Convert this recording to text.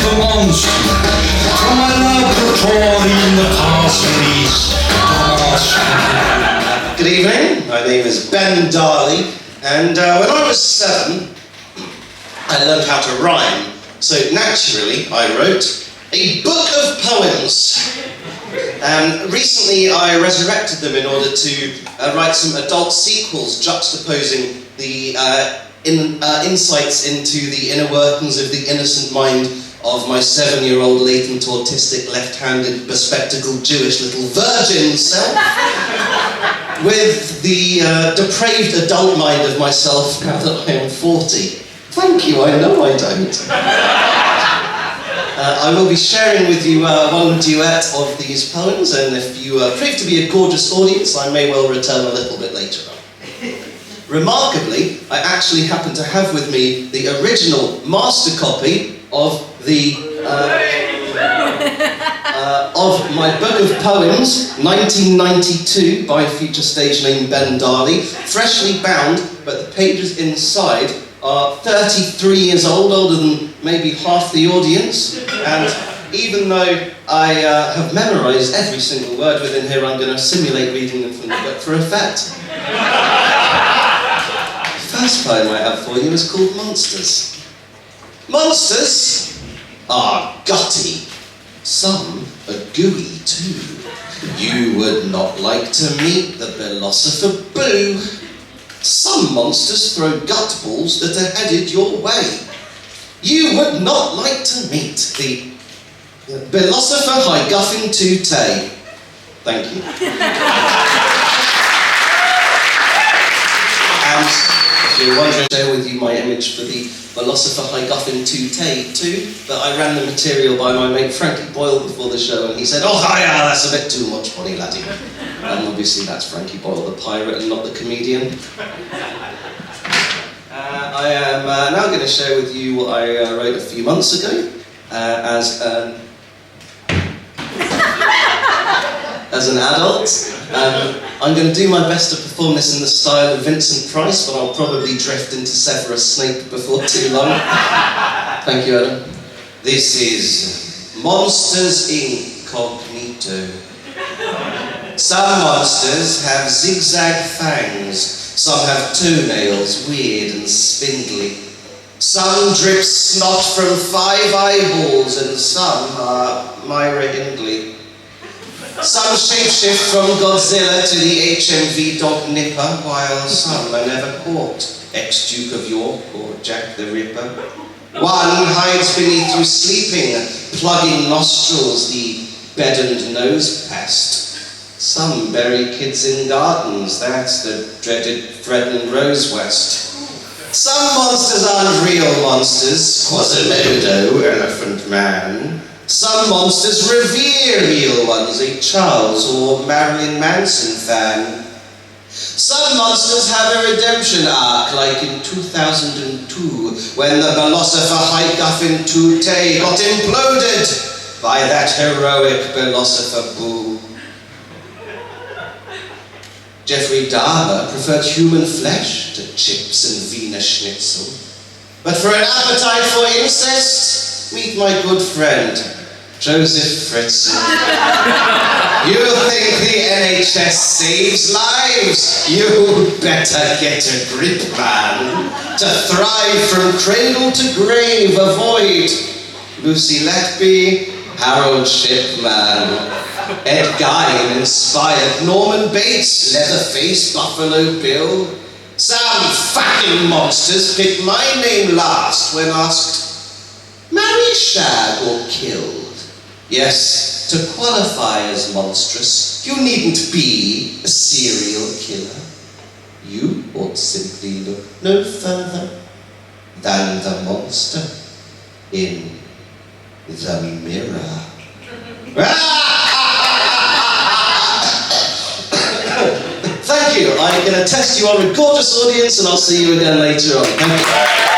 the monster from my laboratory in the Castle East. Good evening, my name is Ben Darley, and when I was 7, I learned how to rhyme, so naturally I wrote a book of poems. Recently I resurrected them in order to write some adult sequels juxtaposing the insights into the inner workings of the innocent mind of my 7-year-old latent autistic left-handed bespectacled Jewish little virgin self with the depraved adult mind of myself now that I am 40. Thank you, I know I don't. I will be sharing with you one duet of these poems, and if you prove to be a gorgeous audience, I may well return a little bit later on. Remarkably, I actually happen to have with me the original master copy of the of my book of poems, 1992, by future stage name Ben Darley, freshly bound, but the pages inside are 33 years old, older than maybe half the audience, and even though I have memorised every single word within here, I'm going to simulate reading them from the book for effect. The first poem I have for you is called Monsters. Monsters are gutty, some are gooey too. You would not like to meet the philosopher Boo. Some monsters throw gut balls that are headed your way. You would not like to meet the philosopher High-Guffin Tootay. Thank you. And if you're wondering, I'll share with you my image for the philosopher High-Guffin Tootay too, but I ran the material by my mate Frankie Boyle before the show, and he said, "Oh, yeah, that's a bit too much, buddy laddie." And obviously that's Frankie Boyle, the pirate, and not the comedian. I am now going to share with you what I wrote a few months ago as an adult. I'm going to do my best to perform this in the style of Vincent Price, but I'll probably drift into Severus Snape before too long. Thank you, Adam. This is Monsters Incognito. Some monsters have zigzag fangs, some have toenails, weird and spindly. Some drip snot from 5 eyeballs, and some are Myra Hindley. Some shapeshift from Godzilla to the HMV Dog Nipper, while some are never caught, ex-Duke of York or Jack the Ripper. One hides beneath you sleeping, plugging nostrils, the bed and nose pest. Some bury kids in gardens, that's the dreaded Fred and Rose West. Some monsters aren't real monsters, Quasimodo, Elephant Man. Some monsters revere real ones, a Charles or Marilyn Manson fan. Some monsters have a redemption arc, like in 2002, when the philosopher High-Guffin Tootay got imploded by that heroic philosopher Boo. Jeffrey Dahmer preferred human flesh to chips and Wiener Schnitzel. But for an appetite for incest, meet my good friend, Joseph Fritzl. You think the NHS saves lives? You better get a grip, man. To thrive from cradle to grave, avoid Lucy Letby, Harold Shipman, Ed Gein inspired Norman Bates, Leatherface, Buffalo Bill. Some fucking monsters picked my name last when asked, marry, shag, or killed? Yes, to qualify as monstrous, you needn't be a serial killer. You ought simply look no further than the monster in the mirror. Thank you. I'm going to test you on a gorgeous audience, and I'll see you again later on. Thank you.